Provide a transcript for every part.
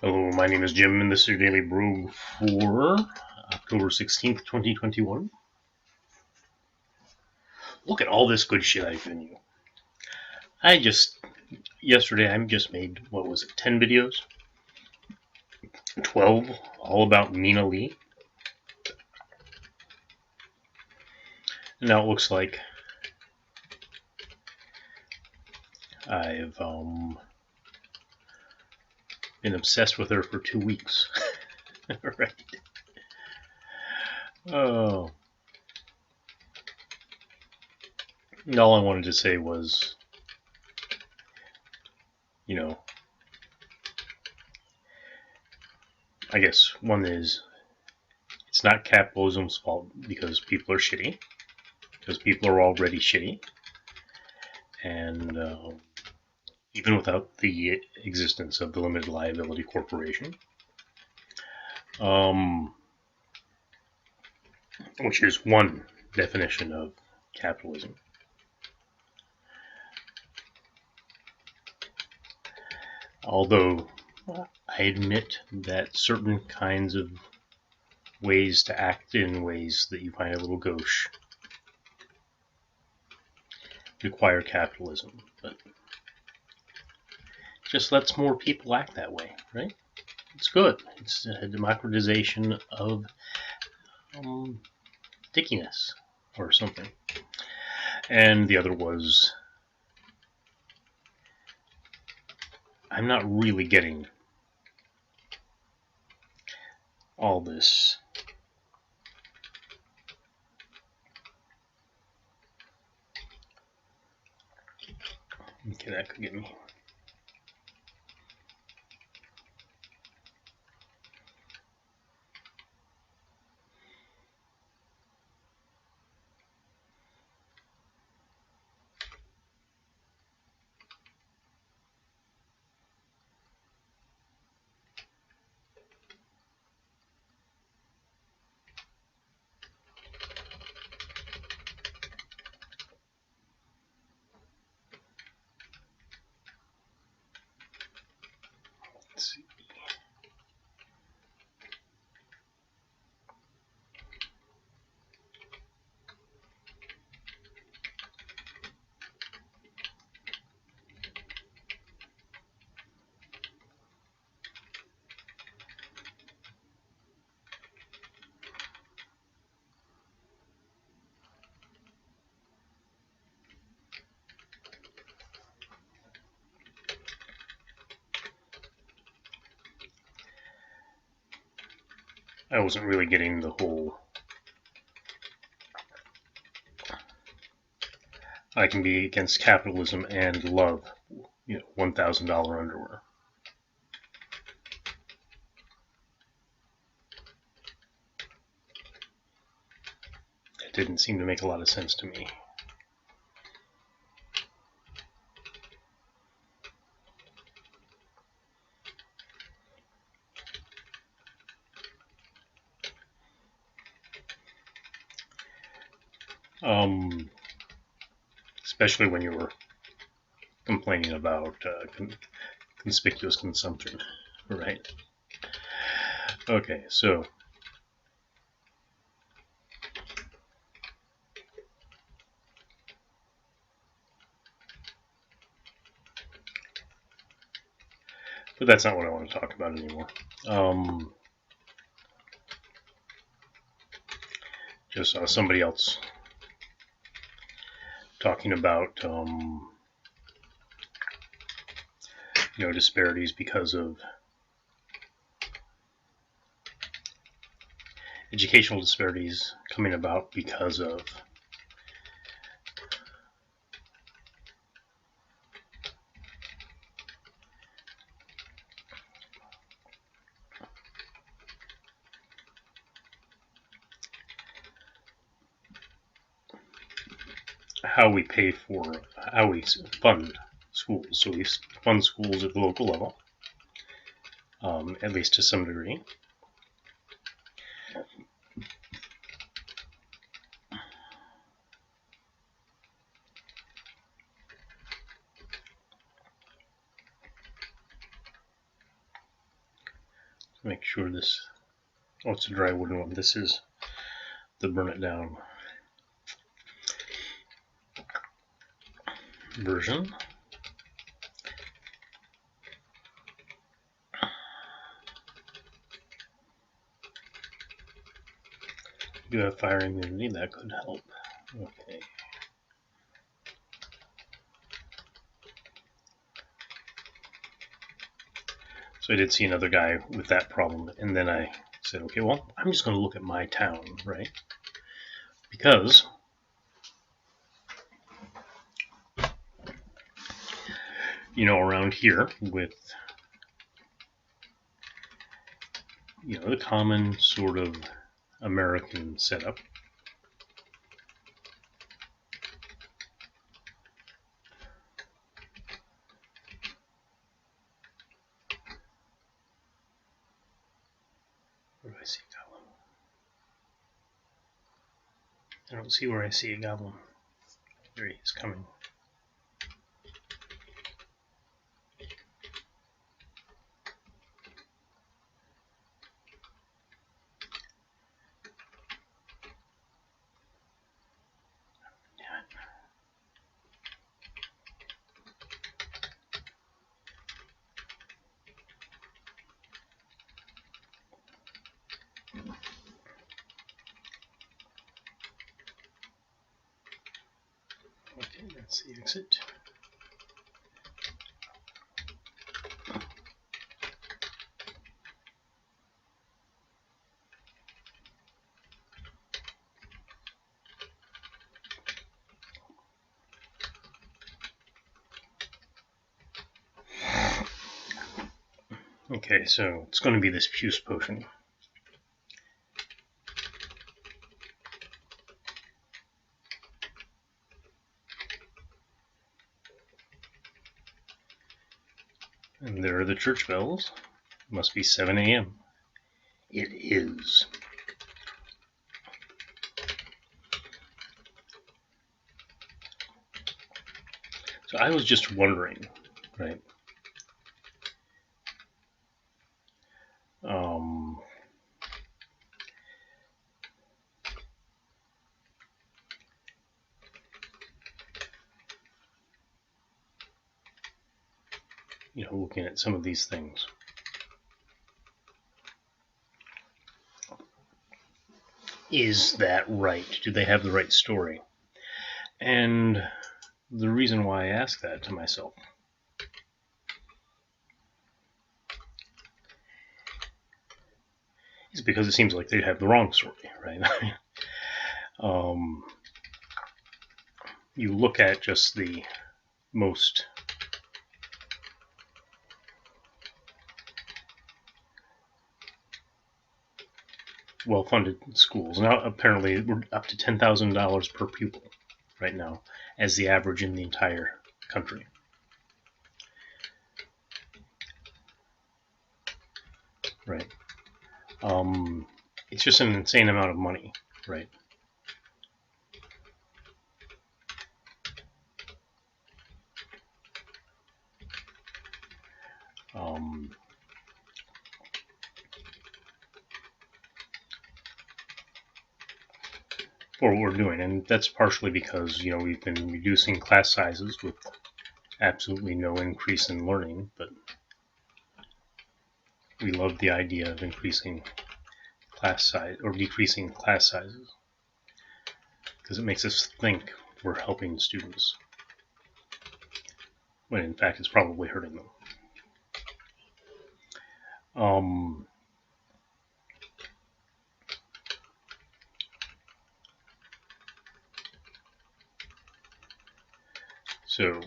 Hello, my name is Jim, and this is your Daily Brogue for October 16th, 2021. Look at all this good shit I've given you. Yesterday, I just made, 10 videos? 12, all about Mina Lee. And now it looks like I've been obsessed with her for 2 weeks. Right. Oh. And all I wanted to say was, I guess one is, it's not capitalism's fault because people are shitty. Because people are already shitty. And even without the existence of the limited liability corporation, which is one definition of capitalism. Although I admit that certain kinds of ways to act in ways that you find a little gauche require capitalism, but just lets more people act that way, right? It's good. It's a democratization of dickiness or something. And the other was, I'm not really getting all this okay, that could get me. Let's see. I wasn't really getting the whole I can be against capitalism and love, $1,000 underwear. It didn't seem to make a lot of sense to me. Especially when you were complaining about conspicuous consumption, right? Okay, so but that's not what I want to talk about anymore. Just saw somebody else talking about disparities because of educational disparities coming about because of how we fund schools. So we fund schools at the local level, at least to some degree. Make sure this, oh, it's a dry wooden one. This is the burn it down version. If you have fire immunity, that could help. Okay. So I did see another guy with that problem, and then I said, okay, well, I'm just going to look at my town, right? Because around here with the common sort of American setup, where do I see a goblin? I don't see where I see a goblin. There he is coming. Okay, that's the exit. Okay, so it's going to be this puce potion. And there are the church bells. It must be 7 a.m. It is. So I was just wondering, right? Looking at some of these things. Is that right? Do they have the right story? And the reason why I ask that to myself is because it seems like they have the wrong story, right? You look at just the most well-funded schools. Now, apparently, we're up to $10,000 per pupil right now as the average in the entire country. Right. It's just an insane amount of money, right? For what we're doing, and that's partially because we've been reducing class sizes with absolutely no increase in learning, but we love the idea of increasing class size or decreasing class sizes because it makes us think we're helping students when in fact it's probably hurting them. So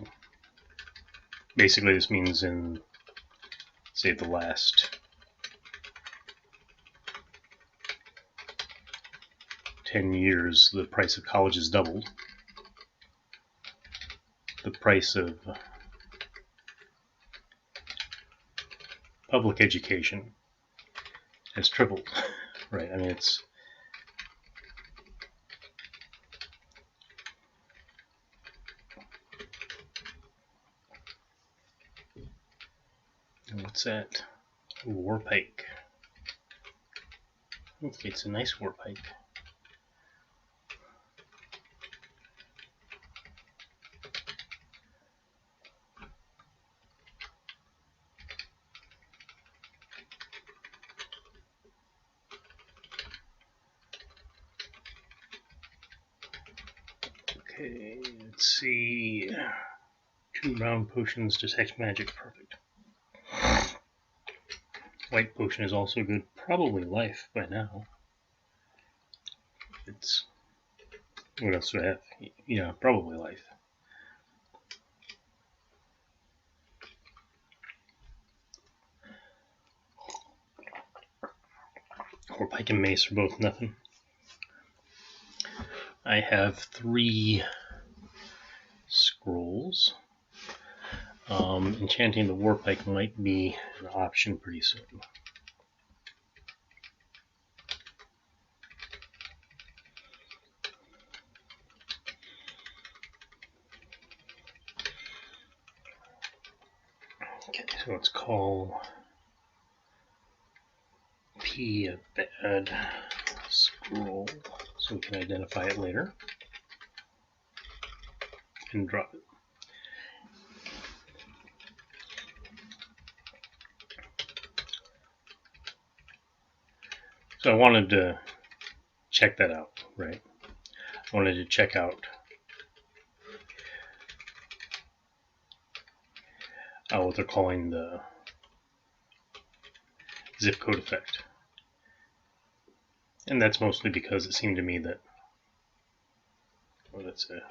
basically this means in, say, the last 10 years, the price of college has doubled. The price of public education has tripled, right? I mean, it's what's that? Warpike. Okay, it's a nice warp hike. Okay, let's see. 2 round potions, detect magic, perfect. White potion is also good, probably life by now. It's, what else do I have? Yeah, probably life. Or pike and mace are both nothing. I have 3 scrolls. Enchanting the war pike might be an option pretty soon. Okay, so let's call P a bad scroll so we can identify it later and drop it. So I wanted to check that out, right? I wanted to check out what they're calling the zip code effect. And that's mostly because it seemed to me that, oh, that's a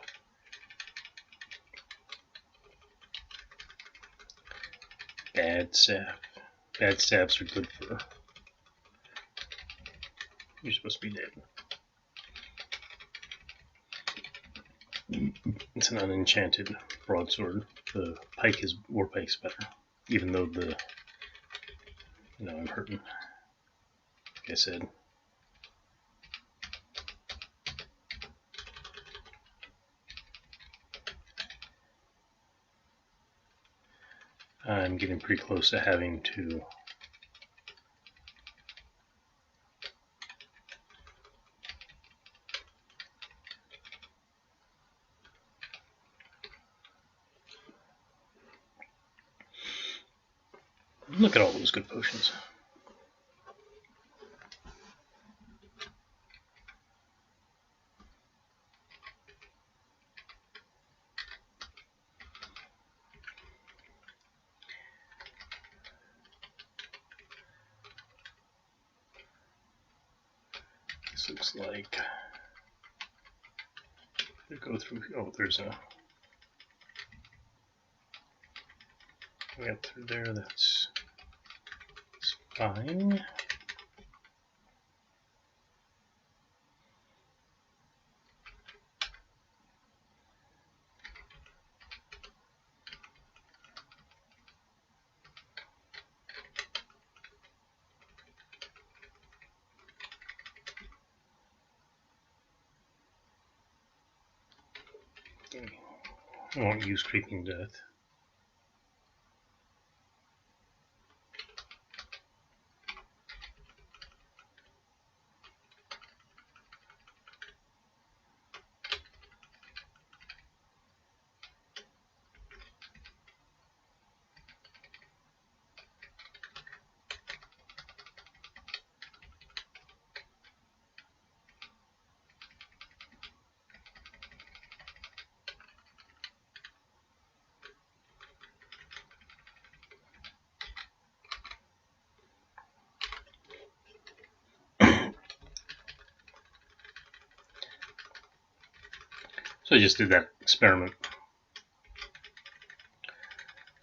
bad staff. Bad staffs are good for, you're supposed to be dead. It's an unenchanted broadsword. The pike is, war pike's better, even though the, I'm hurting, like I said. I'm getting pretty close to having to look at all those good potions. This looks like they go through. Oh, there's a. We got through there. That's fine. I won't use Creeping Death. So I just did that experiment.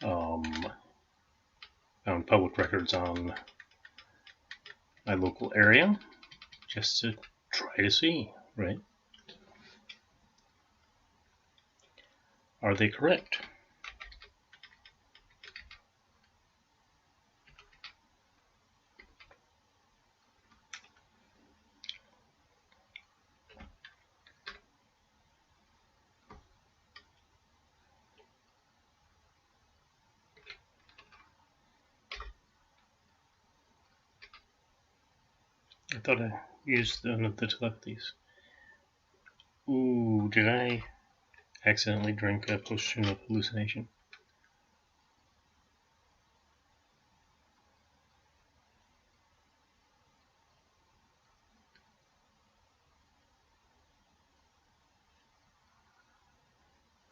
Found public records on my local area just to try to see, right? Are they correct? I thought I used the telepathies. Ooh, did I accidentally drink a potion of hallucination?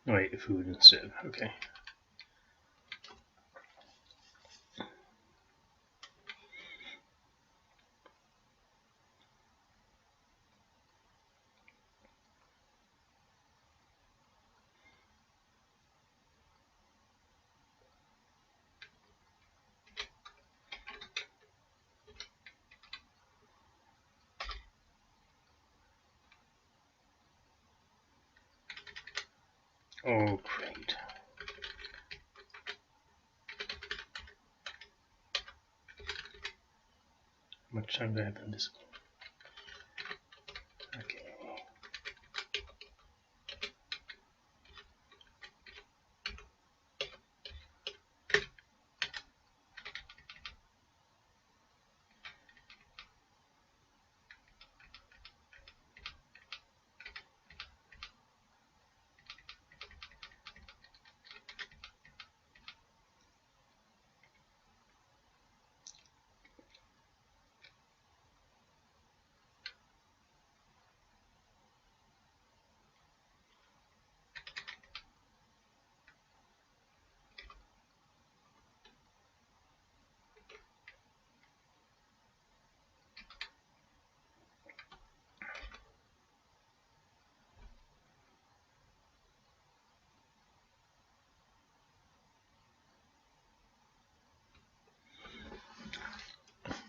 Oh, I ate food instead. Okay. Oh, great. How much time do I have in this? Okay.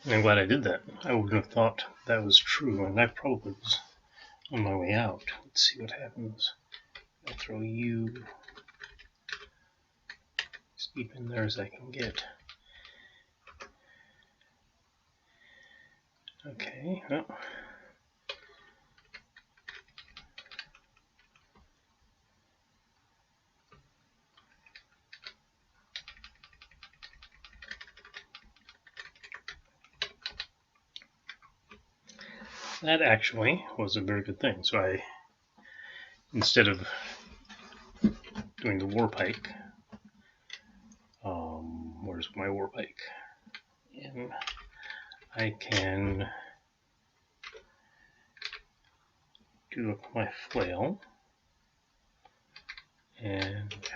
I'm glad I did that. I wouldn't have thought that was true, and I probably was on my way out. Let's see what happens. I'll throw you as deep in there as I can get. Okay, well. That actually was a very good thing. So I, instead of doing the war pike, where's my war pike? And I can do my flail and let's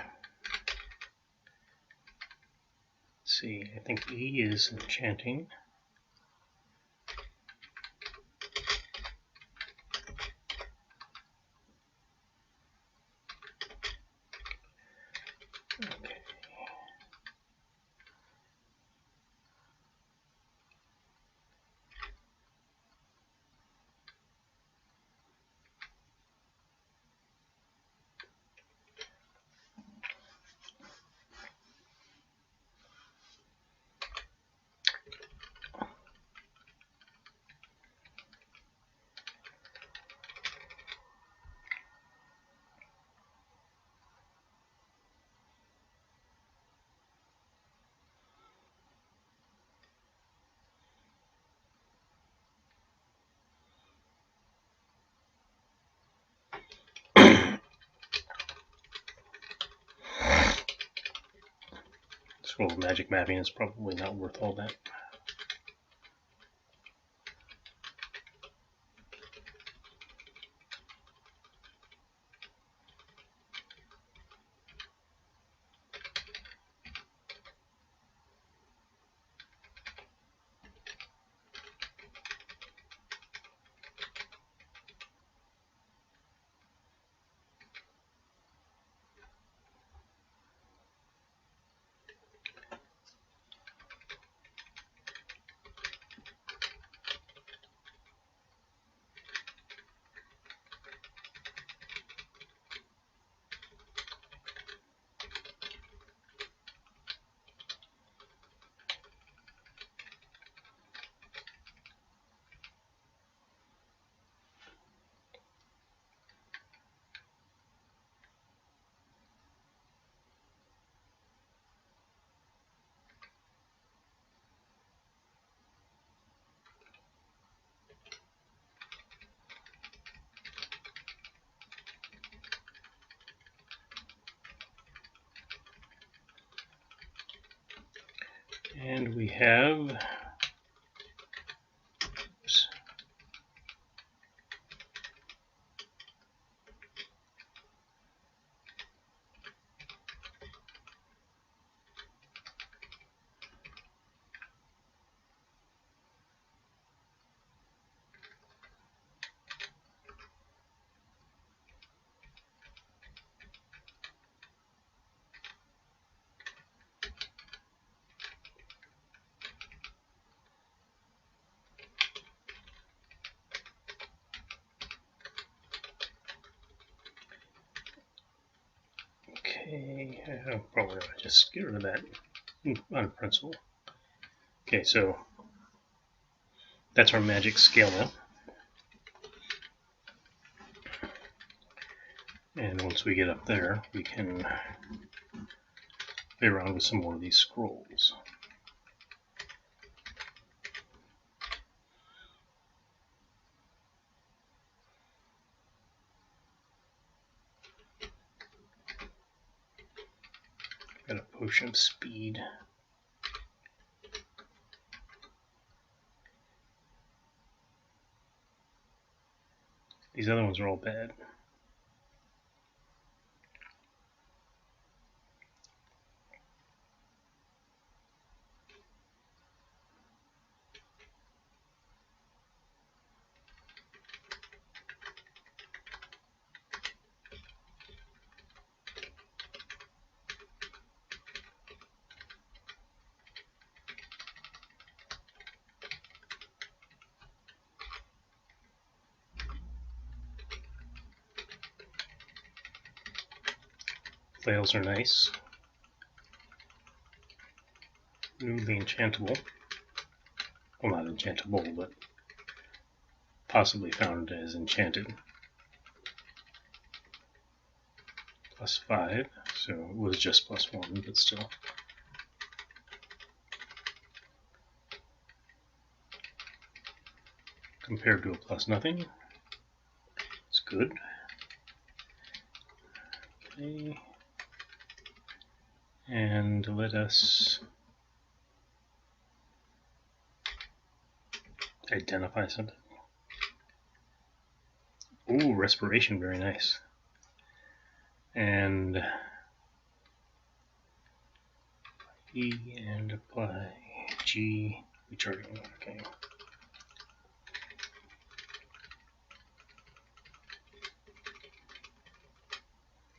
see. I think E is enchanting. Okay. This roll of magic mapping is probably not worth all that. And we have, oops, okay, I'll probably just get rid of that on principle. Okay, so that's our magic scale now. And once we get up there, we can play around with some more of these scrolls. Got a potion of speed. These other ones are all bad. Flails are nice. Newly enchantable. Well, not enchantable, but possibly found as enchanted. +5, so it was just +1, but still. Compared to a +0, it's good. Okay. And let us identify something. Ooh, respiration, very nice. And E and apply G, recharging, okay.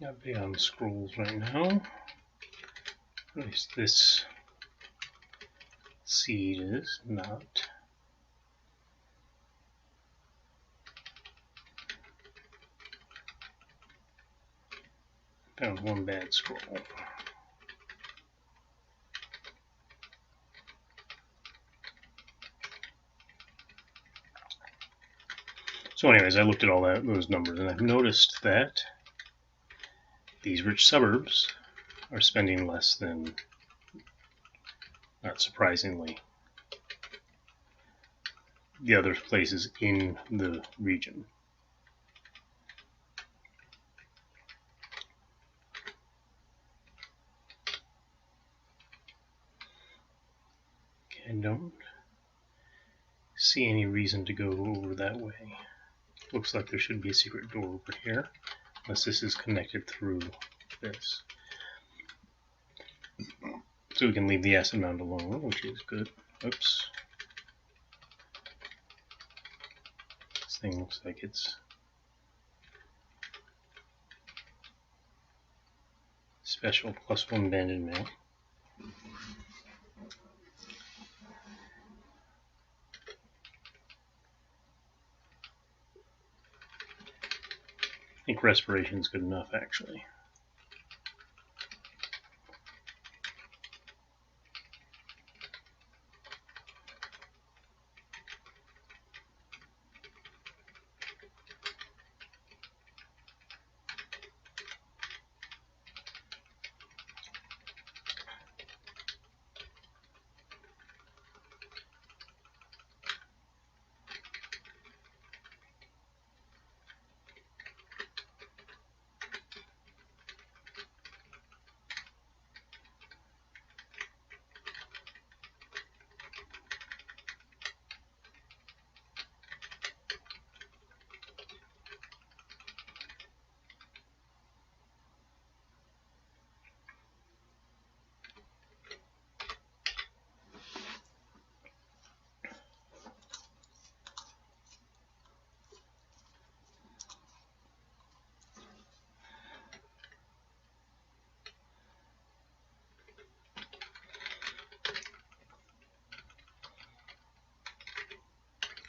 Not big on scrolls right now. At least this seed is not. Found one bad scroll. So anyways, I looked at all those numbers, and I've noticed that these rich suburbs are spending less than, not surprisingly, the other places in the region. Okay, I don't see any reason to go over that way. Looks like there should be a secret door over here, unless this is connected through this. So we can leave the acid mound alone, which is good. Oops. This thing looks like it's special +1 banded mail. I think respiration is good enough, actually.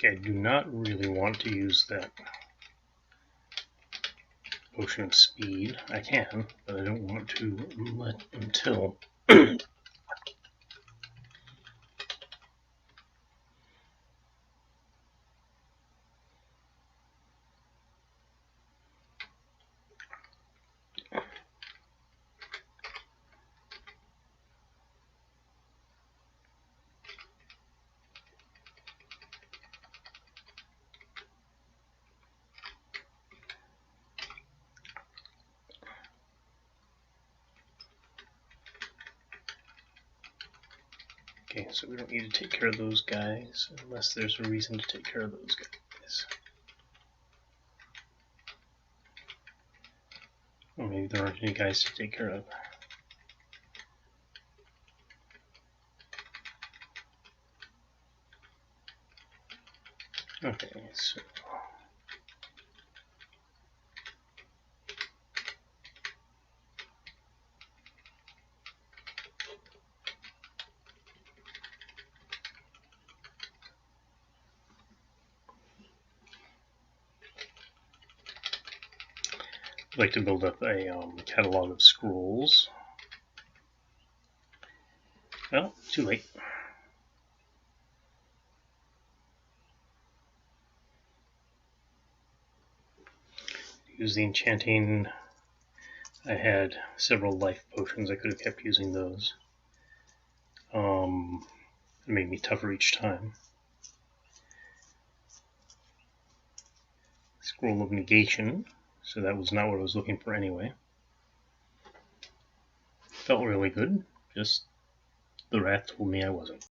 Okay, I do not really want to use that potion of speed. I can, but I don't want to until okay, so we don't need to take care of those guys unless there's a reason to take care of those guys. Or maybe there aren't any guys to take care of. Okay, so I'd like to build up a catalog of scrolls. Well, too late. Use the enchanting. I had several life potions. I could have kept using those. It made me tougher each time. Scroll of negation. So that was not what I was looking for anyway. Felt really good. Just the wrath told me I wasn't.